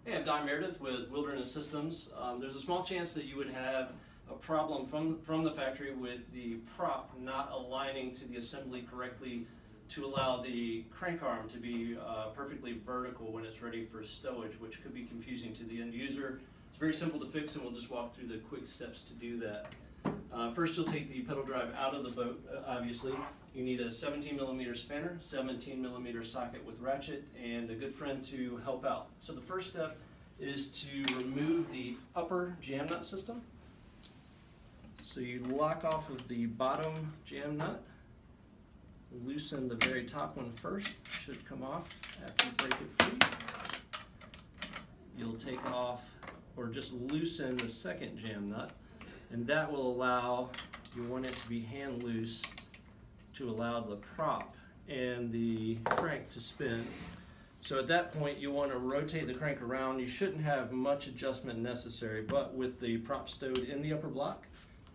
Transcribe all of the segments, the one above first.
Hey, I'm Don Meredith with Wilderness Systems. There's a small chance that you would have a problem from the factory with the prop not aligning to the assembly correctly to allow the crank arm to be perfectly vertical when it's ready for stowage, which could be confusing to the end user. It's very simple to fix, and we'll just walk through the quick steps to do that. First, you'll take the pedal drive out of the boat, obviously. You need a 17mm spanner, 17mm socket with ratchet, and a good friend to help out. So the first step is to remove the upper jam nut system. So you lock off of the bottom jam nut, loosen the very top one first, should come off after you break it free. You'll take off or just loosen the second jam nut, and that will allow, you want it to be hand loose to allow the prop and the crank to spin. So at that point you want to rotate the crank around. You shouldn't have much adjustment necessary, but with the prop stowed in the upper block,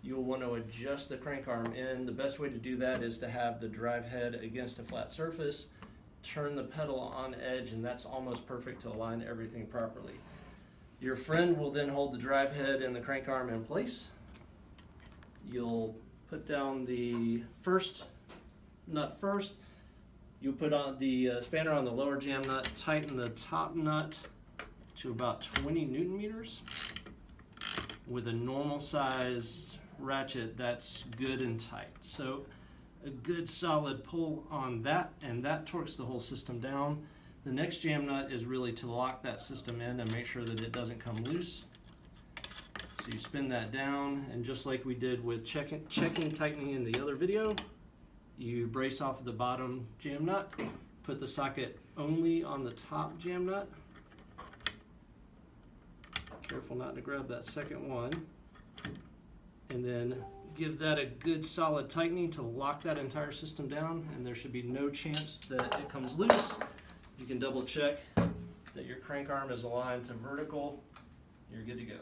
you'll want to adjust the crank arm in. The best way to do that is to have the drive head against a flat surface, turn the pedal on edge, and that's almost perfect to align everything properly. Your friend will then hold the drive head and the crank arm in place. You'll put down the first nut first. You put on the spanner on the lower jam nut, tighten the top nut to about 20 Newton meters. With a normal sized ratchet, that's good and tight. So a good solid pull on that, and that torques the whole system down. The next jam nut is really to lock that system in and make sure that it doesn't come loose. So you spin that down, and just like we did with checking tightening in the other video, you brace off of the bottom jam nut, put the socket only on the top jam nut. Careful not to grab that second one. And then give that a good solid tightening to lock that entire system down, and there should be no chance that it comes loose. You can double check that your crank arm is aligned to vertical. You're good to go.